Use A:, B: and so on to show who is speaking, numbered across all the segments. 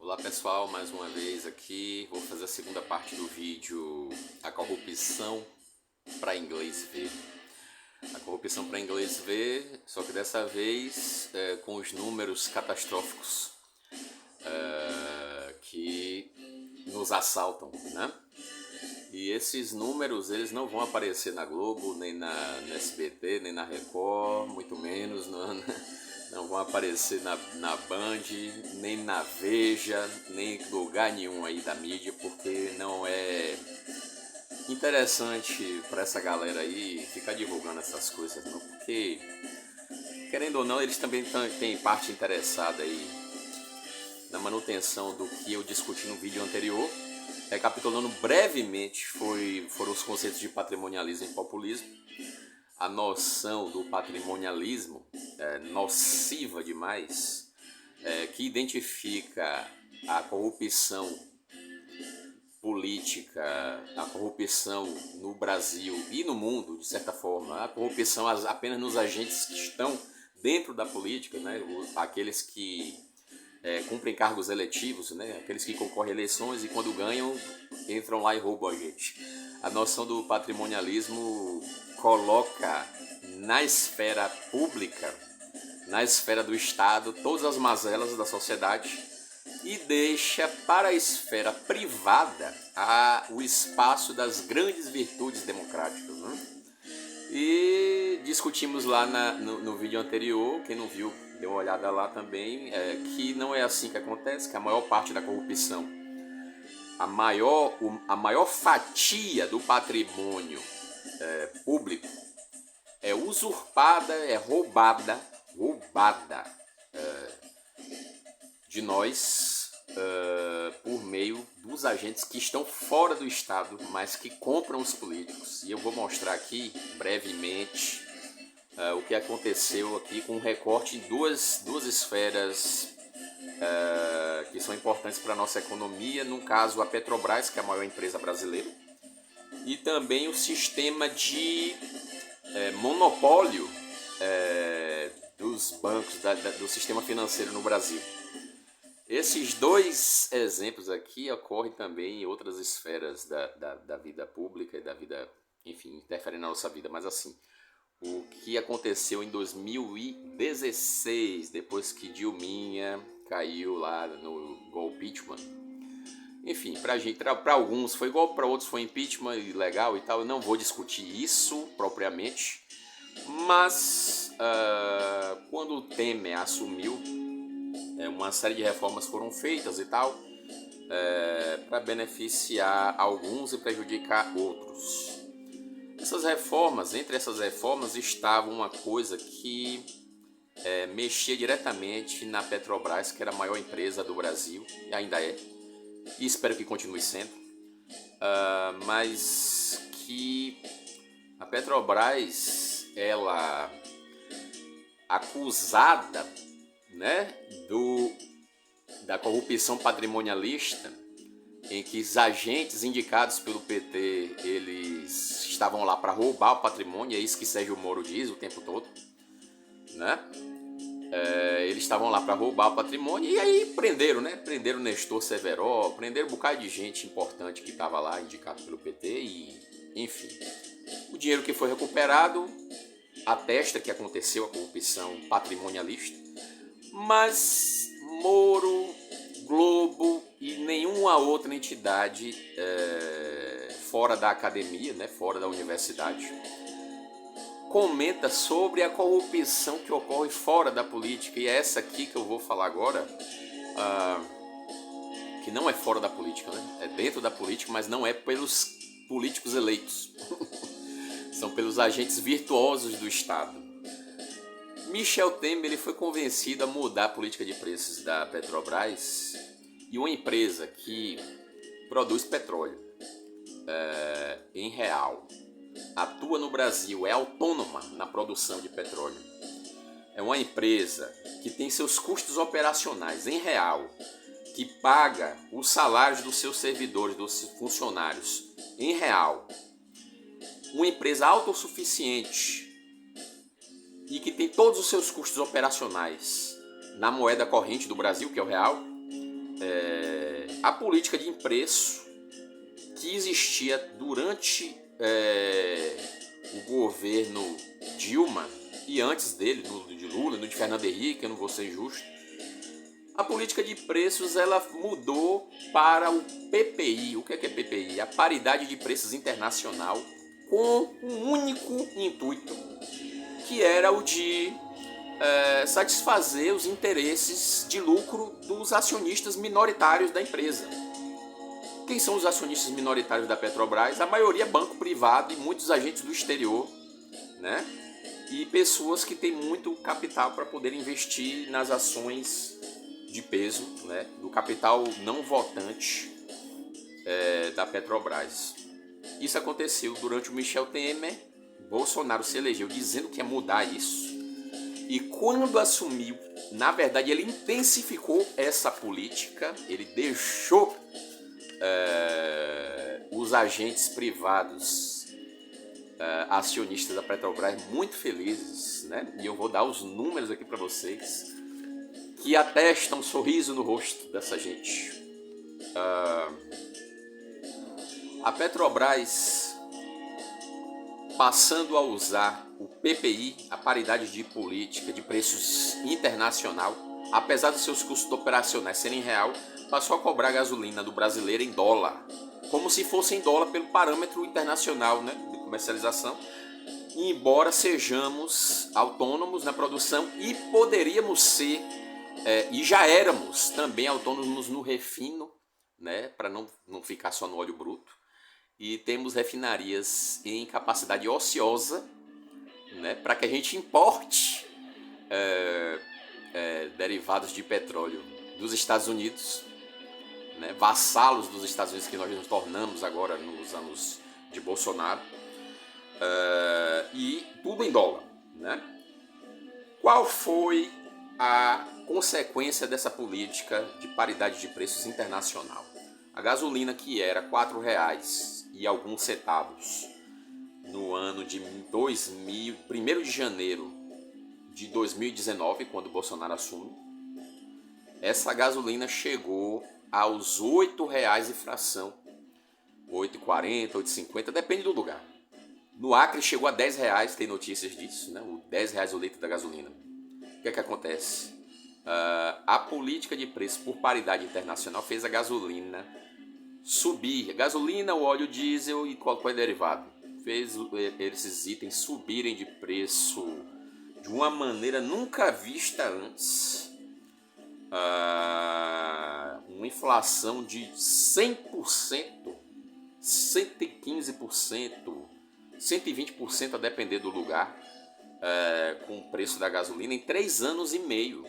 A: Olá pessoal, mais uma vez aqui, vou fazer a segunda parte do vídeo A Corrupção para Inglês Ver. A corrupção para Inglês Ver, só que dessa vez com os números catastróficos que nos assaltam, né? E esses números, eles não vão aparecer na Globo, nem na SBT, nem na Record, muito menos, não vão aparecer na Band, nem na Veja, nem em lugar nenhum aí da mídia, porque não é interessante para essa galera aí ficar divulgando essas coisas, não, porque, querendo ou não, eles também têm parte interessada aí na manutenção do que eu discuti no vídeo anterior. Recapitulando brevemente, foram os conceitos de patrimonialismo e populismo. A noção do patrimonialismo nociva demais, que identifica a corrupção política, a corrupção no Brasil e no mundo, de certa forma, a corrupção apenas nos agentes que estão dentro da política, né? Aqueles que cumprem cargos eletivos, né? Aqueles que concorrem a eleições e quando ganham entram lá e roubam a gente. A noção do patrimonialismo coloca na esfera pública, na esfera do Estado, todas as mazelas da sociedade e deixa para a esfera privada o espaço das grandes virtudes democráticas, né? E discutimos lá no vídeo anterior, quem não viu, dê uma olhada lá também, que não é assim que acontece, que a maior parte da corrupção, a maior fatia do patrimônio público é usurpada, é roubada de nós por meio dos agentes que estão fora do Estado, mas que compram os políticos. E eu vou mostrar aqui brevemente o que aconteceu aqui com um recorte em duas esferas que são importantes para a nossa economia, no caso a Petrobras, que é a maior empresa brasileira, e também o sistema de monopólio dos bancos, do sistema financeiro no Brasil. Esses dois exemplos aqui ocorrem também em outras esferas da vida pública e da vida, enfim, interferem na nossa vida, mas assim, o que aconteceu em 2016, depois que Dilminha caiu lá no golpeachment. Enfim, para alguns foi golpe, para outros foi impeachment ilegal e tal. Eu não vou discutir isso propriamente, mas quando o Temer assumiu, uma série de reformas foram feitas e tal, para beneficiar alguns e prejudicar outros. Entre essas reformas estava uma coisa que mexia diretamente na Petrobras, que era a maior empresa do Brasil, e ainda é, e espero que continue sendo, mas que a Petrobras, ela acusada, né, da corrupção patrimonialista, em que os agentes indicados pelo PT, eles estavam lá para roubar o patrimônio, é isso que Sérgio Moro diz o tempo todo, né? Eles estavam lá para roubar o patrimônio e aí prenderam, né? Prenderam Nestor Severo, prenderam um bocado de gente importante que estava lá, indicado pelo PT e, enfim. O dinheiro que foi recuperado atesta que aconteceu a corrupção patrimonialista, mas Moro, Globo e nenhuma outra entidade fora da academia, né, fora da universidade, comenta sobre a corrupção que ocorre fora da política. E é essa aqui que eu vou falar agora, que não é fora da política, né? É dentro da política, mas não é pelos políticos eleitos. São pelos agentes virtuosos do Estado. Michel Temer, ele foi convencido a mudar a política de preços da Petrobras, e uma empresa que produz petróleo em real, atua no Brasil, é autônoma na produção de petróleo, é uma empresa que tem seus custos operacionais em real, que paga os salários dos seus servidores, dos funcionários em real, uma empresa autossuficiente e que tem todos os seus custos operacionais na moeda corrente do Brasil, que é o real, a política de preço que existia durante o governo Dilma e antes dele, no de Lula, no de Fernando Henrique, eu não vou ser injusto. A política de preços ela mudou para o PPI. O que é PPI? A paridade de preços internacional, com um único intuito, que era o de satisfazer os interesses de lucro dos acionistas minoritários da empresa. Quem são os acionistas minoritários da Petrobras? A maioria é banco privado e muitos agentes do exterior, né? E pessoas que têm muito capital para poder investir nas ações de peso, né? Do capital não votante da Petrobras. Isso aconteceu durante o Michel Temer. Bolsonaro se elegeu dizendo que ia mudar isso. E quando assumiu, na verdade, ele intensificou essa política, ele deixou os agentes privados acionistas da Petrobras muito felizes, né? E eu vou dar os números aqui para vocês que atestam um sorriso no rosto dessa gente. A Petrobras, passando a usar o PPI, a paridade de política de preços internacional, apesar dos seus custos operacionais serem real, passou a cobrar a gasolina do brasileiro em dólar, como se fosse em dólar pelo parâmetro internacional, né, de comercialização, embora sejamos autônomos na produção e poderíamos ser, e já éramos também autônomos no refino, né, para não ficar só no óleo bruto, e temos refinarias em capacidade ociosa, né, para que a gente importe derivados de petróleo dos Estados Unidos, né, vassalos dos Estados Unidos que nós nos tornamos agora nos anos de Bolsonaro, e tudo em dólar, né? Qual foi a consequência dessa política de paridade de preços internacional? A gasolina, que era R$ 4,00 e alguns centavos no ano de 1 de janeiro de 2019, quando o Bolsonaro assume, essa gasolina chegou aos R$ 8,00 e fração, R$ 8,40, R$ 8,50, depende do lugar. No Acre chegou a R$ 10,00, tem notícias disso, né? O R$ 10,00 o litro da gasolina. O que é que acontece? A política de preço por paridade internacional fez a gasolina subir. A gasolina, o óleo diesel e qualquer derivado. Fez esses itens subirem de preço de uma maneira nunca vista antes. Uma inflação de 100%, 115%, 120% a depender do lugar, com o preço da gasolina em 3 anos e meio.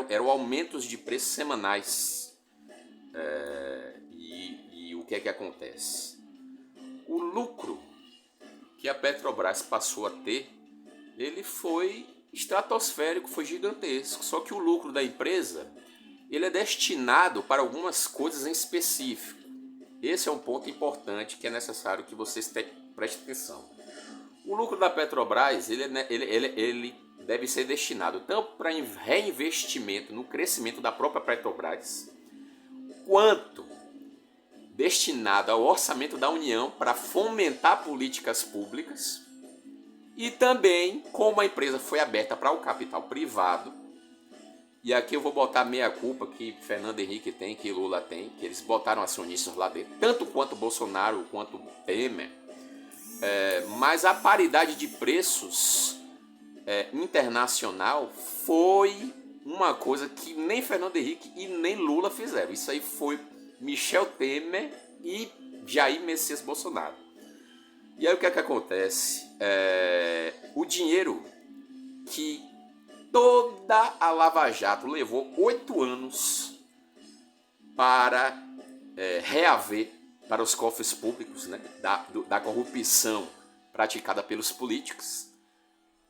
A: Eram aumentos de preços semanais. E o que é que acontece? O lucro que a Petrobras passou a ter, ele foi estratosférico, foi gigantesco. Só que o lucro da empresa, ele é destinado para algumas coisas em específico. Esse é um ponto importante que é necessário que vocês prestem atenção. O lucro da Petrobras, ele deve ser destinado tanto para reinvestimento no crescimento da própria Petrobras, quanto destinado ao orçamento da União para fomentar políticas públicas. E também, como a empresa foi aberta para o capital privado, e aqui eu vou botar meia culpa que Fernando Henrique tem, que Lula tem, que eles botaram acionistas lá dentro, tanto quanto Bolsonaro, quanto Temer, mas a paridade de preços internacional foi uma coisa que nem Fernando Henrique e nem Lula fizeram. Isso aí foi Michel Temer e Jair Messias Bolsonaro. E aí o que é que acontece? O dinheiro que toda a Lava Jato levou 8 anos para reaver para os cofres públicos, né, da corrupção praticada pelos políticos,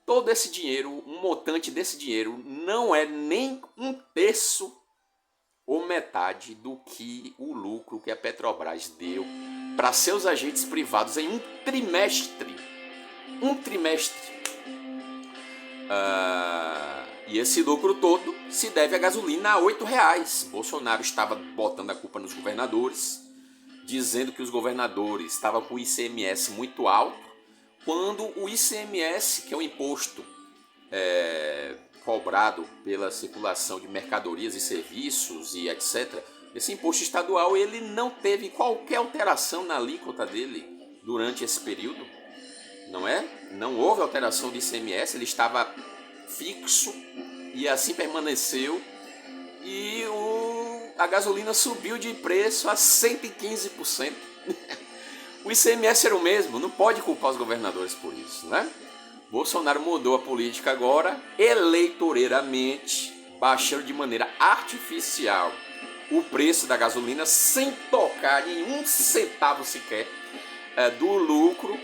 A: todo esse dinheiro, um montante desse dinheiro, não é nem 1/3 ou metade do que o lucro que a Petrobras deu para seus agentes privados em um trimestre. E esse lucro todo se deve à gasolina a R$ 8. Bolsonaro estava botando a culpa nos governadores, dizendo que os governadores estavam com o ICMS muito alto, quando o ICMS, que é um imposto cobrado pela circulação de mercadorias e serviços e etc., esse imposto estadual ele não teve qualquer alteração na alíquota dele durante esse período, não é? Não houve alteração de ICMS, ele estava fixo e assim permaneceu, e a gasolina subiu de preço a 115%. O ICMS era o mesmo, não pode culpar os governadores por isso, né? Bolsonaro mudou a política agora, eleitoreiramente, baixando de maneira artificial o preço da gasolina sem tocar em um centavo sequer do lucro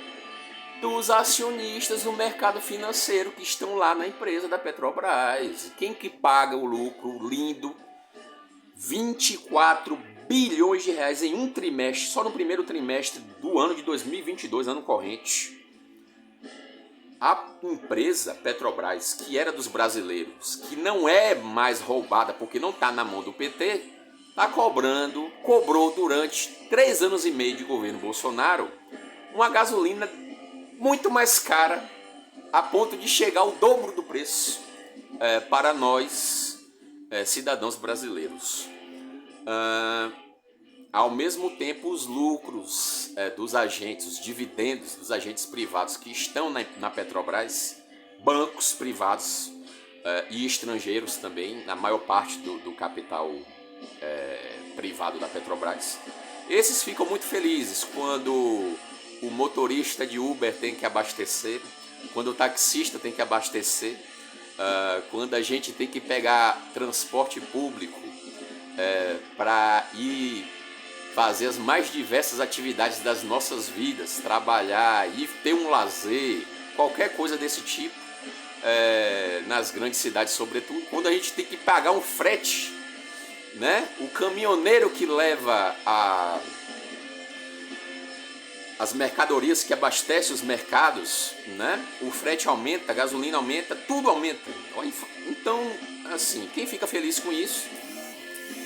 A: dos acionistas no mercado financeiro que estão lá na empresa da Petrobras. Quem que paga o lucro lindo? 24 bilhões de reais em um trimestre, só no primeiro trimestre do ano de 2022, ano corrente. A empresa Petrobras, que era dos brasileiros, que não é mais roubada porque não está na mão do PT, cobrou durante 3 anos e meio de governo Bolsonaro uma gasolina muito mais cara, a ponto de chegar ao dobro do preço para nós, cidadãos brasileiros. Ao mesmo tempo, os lucros dos agentes, os dividendos dos agentes privados que estão na Petrobras, bancos privados e estrangeiros também, na maior parte do capital privado da Petrobras, esses ficam muito felizes quando o motorista de Uber tem que abastecer, quando o taxista tem que abastecer, quando a gente tem que pegar transporte público para ir fazer as mais diversas atividades das nossas vidas, trabalhar e ter um lazer, qualquer coisa desse tipo, nas grandes cidades sobretudo, quando a gente tem que pagar um frete, né? O caminhoneiro que leva as mercadorias, que abastece os mercados, né? O frete aumenta, a gasolina aumenta, tudo aumenta. Então, assim, quem fica feliz com isso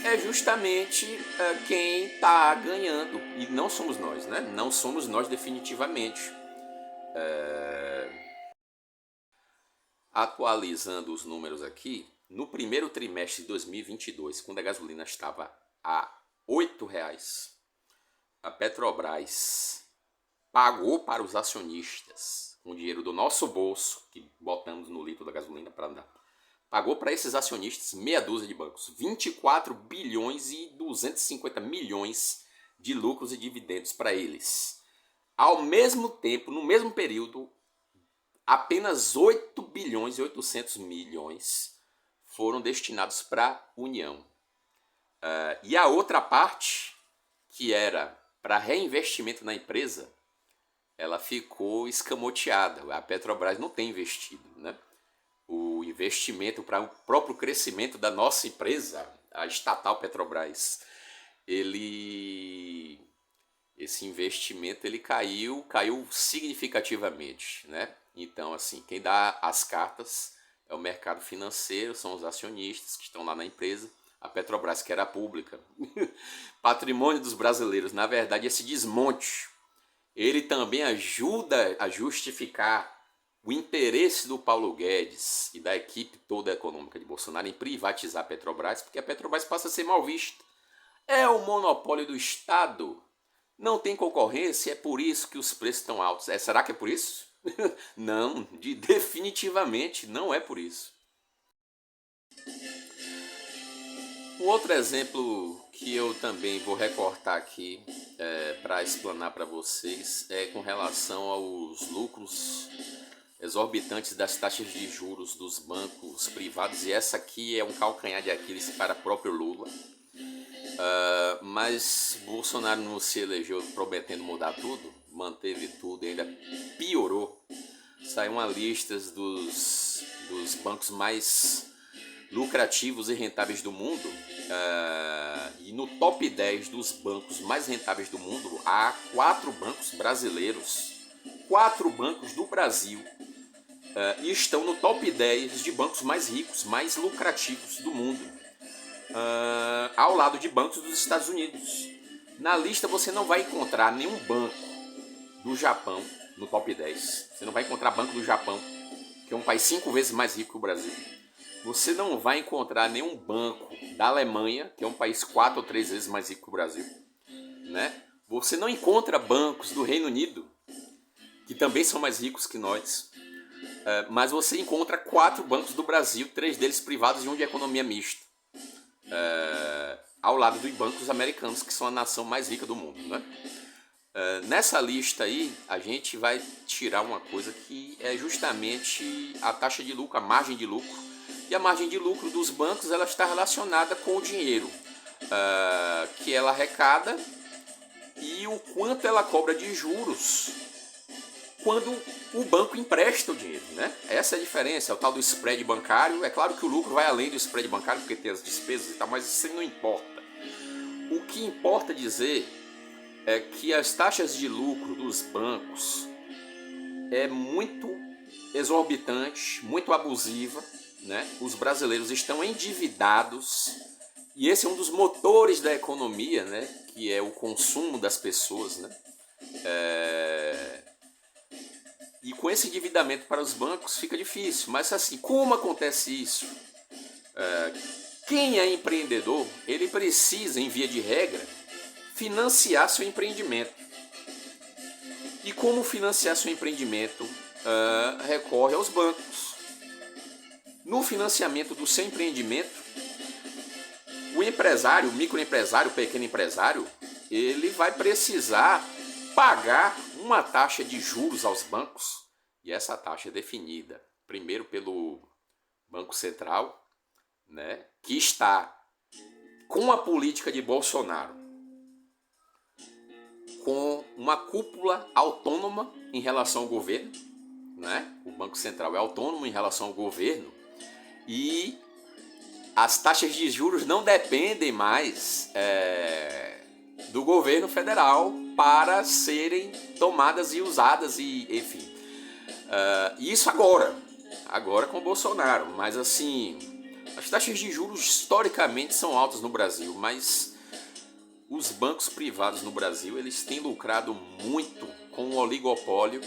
A: é justamente quem está ganhando, e não somos nós, né? Não somos nós definitivamente. Atualizando os números aqui, no primeiro trimestre de 2022, quando a gasolina estava a R$ 8, a Petrobras pagou para os acionistas, com o dinheiro do nosso bolso, que botamos no litro da gasolina para andar, pagou para esses acionistas meia dúzia de bancos, 24 bilhões e 250 milhões de lucros e dividendos para eles. Ao mesmo tempo, no mesmo período, apenas 8 bilhões e 800 milhões foram destinados para a União. E a outra parte, que era para reinvestimento na empresa, ela ficou escamoteada. A Petrobras não tem investido, né? O investimento para o próprio crescimento da nossa empresa, a estatal Petrobras, esse investimento ele caiu significativamente, né? Então, assim, quem dá as cartas é o mercado financeiro, são os acionistas que estão lá na empresa. A Petrobras, que era pública, patrimônio dos brasileiros. Na verdade, esse desmonte, ele também ajuda a justificar o interesse do Paulo Guedes e da equipe toda econômica de Bolsonaro em privatizar a Petrobras, porque a Petrobras passa a ser mal vista. É o monopólio do Estado, não tem concorrência, é por isso que os preços estão altos. Será que é por isso? Não, definitivamente não é por isso. Um outro exemplo que eu também vou recortar aqui para explanar para vocês é com relação aos lucros exorbitantes das taxas de juros dos bancos privados, e essa aqui é um calcanhar de Aquiles para o próprio Lula. Mas Bolsonaro não se elegeu prometendo mudar tudo, manteve tudo e ainda piorou. Saiu uma lista dos bancos mais lucrativos e rentáveis do mundo, e no top 10 dos bancos mais rentáveis do mundo há 4 bancos brasileiros, 4 bancos do Brasil e estão no top 10 de bancos mais ricos, mais lucrativos do mundo, ao lado de bancos dos Estados Unidos. Na lista você não vai encontrar nenhum banco do Japão no top 10. Você não vai encontrar banco do Japão, que é um país 5 vezes mais rico que o Brasil. Você não vai encontrar nenhum banco da Alemanha, que é um país 4 ou 3 vezes mais rico que o Brasil, né? Você não encontra bancos do Reino Unido, que também são mais ricos que nós, mas você encontra 4 bancos do Brasil, 3 deles privados e um de economia mista, ao lado dos bancos americanos, que são a nação mais rica do mundo, né? Nessa lista aí, a gente vai tirar uma coisa que é justamente a taxa de lucro, a margem de lucro. E a margem de lucro dos bancos, ela está relacionada com o dinheiro que ela arrecada e o quanto ela cobra de juros quando o banco empresta o dinheiro, né? Essa é a diferença, é o tal do spread bancário. É claro que o lucro vai além do spread bancário, porque tem as despesas e tal, mas isso não importa. O que importa dizer é que as taxas de lucro dos bancos é muito exorbitante, muito abusiva, né? Os brasileiros estão endividados e esse é um dos motores da economia, né? Que é o consumo das pessoas, né? E com esse endividamento para os bancos fica difícil. Mas assim, como acontece isso? Quem é empreendedor, ele precisa, em via de regra, financiar seu empreendimento. E como financiar seu empreendimento? Recorre aos bancos. No financiamento do seu empreendimento, o empresário, o microempresário, o pequeno empresário, ele vai precisar pagar uma taxa de juros aos bancos. E essa taxa é definida primeiro pelo Banco Central, né, que está com a política de Bolsonaro, com uma cúpula autônoma em relação ao governo, né? O Banco Central é autônomo em relação ao governo e as taxas de juros não dependem mais do governo federal para serem tomadas e usadas, e enfim. Isso agora com o Bolsonaro, mas assim, as taxas de juros historicamente são altas no Brasil, mas os bancos privados no Brasil, eles têm lucrado muito com o oligopólio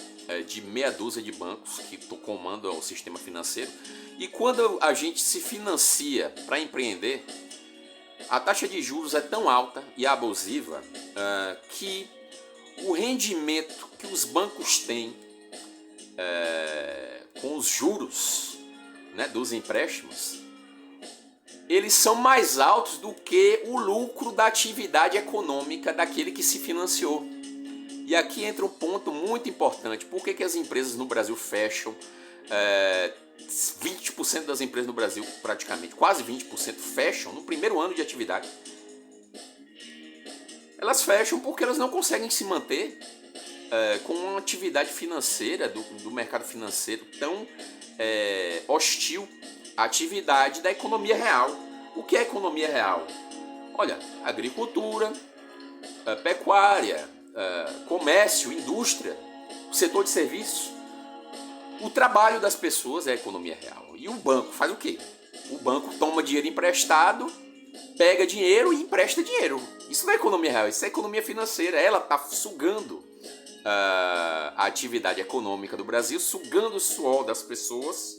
A: de meia dúzia de bancos que comandam o sistema financeiro. E quando a gente se financia para empreender, a taxa de juros é tão alta e abusiva que o rendimento que os bancos têm com os juros, né, dos empréstimos, eles são mais altos do que o lucro da atividade econômica daquele que se financiou. E aqui entra um ponto muito importante. Por que as empresas no Brasil fecham? 20% das empresas no Brasil, praticamente, quase 20%, fecham no primeiro ano de atividade. Elas fecham porque elas não conseguem se manter com uma atividade financeira, do mercado financeiro tão hostil à atividade da economia real. O que é economia real? Olha, agricultura, pecuária, comércio, indústria, o setor de serviços. O trabalho das pessoas é a economia real. E o banco faz o quê? O banco toma dinheiro emprestado, pega dinheiro e empresta dinheiro. Isso não é economia real, isso é economia financeira. Ela está sugando a atividade econômica do Brasil, sugando o suor das pessoas,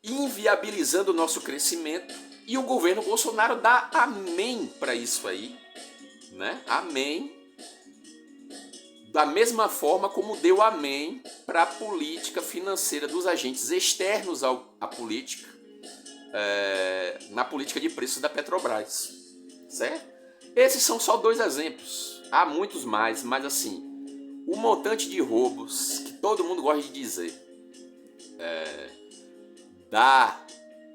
A: inviabilizando o nosso crescimento. E o governo Bolsonaro dá amém para isso aí, né? Amém. Da mesma forma como deu amém para a política financeira dos agentes externos à política, na política de preços da Petrobras, certo? Esses são só 2 exemplos, há muitos mais, mas assim, o montante de roubos que todo mundo gosta de dizer da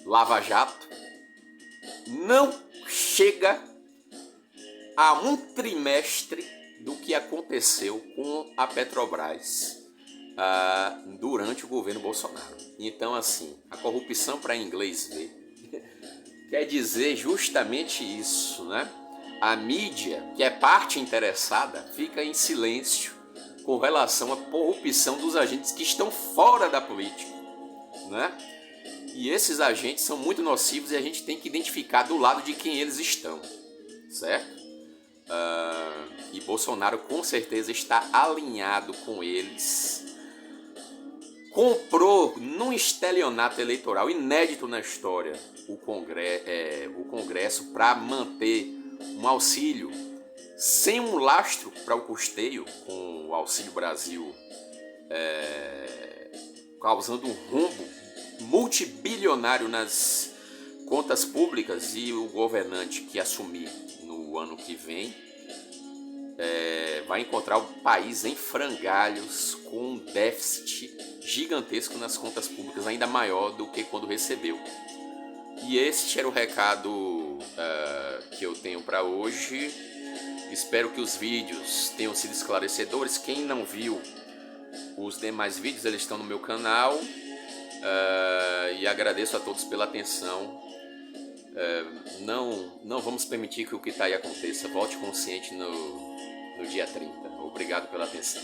A: Lava Jato não chega a um trimestre do que aconteceu com a Petrobras durante o governo Bolsonaro. Então, assim, a corrupção, para inglês ver, quer dizer justamente isso, né? A mídia, que é parte interessada, fica em silêncio com relação à corrupção dos agentes que estão fora da política, né? E esses agentes são muito nocivos e a gente tem que identificar do lado de quem eles estão, certo? E Bolsonaro com certeza está alinhado com eles. Comprou num estelionato eleitoral inédito na história o Congresso para manter um auxílio sem um lastro para o custeio, com o Auxílio Brasil causando um rombo multibilionário nas contas públicas, e o governante que assumir no ano que vem vai encontrar o país em frangalhos, com um déficit gigantesco nas contas públicas, ainda maior do que quando recebeu. E este era o recado que eu tenho para hoje. Espero que os vídeos tenham sido esclarecedores. Quem não viu os demais vídeos, eles estão no meu canal. E agradeço a todos pela atenção. Não vamos permitir que o que está aí aconteça. Vote consciente no dia 30. Obrigado pela atenção.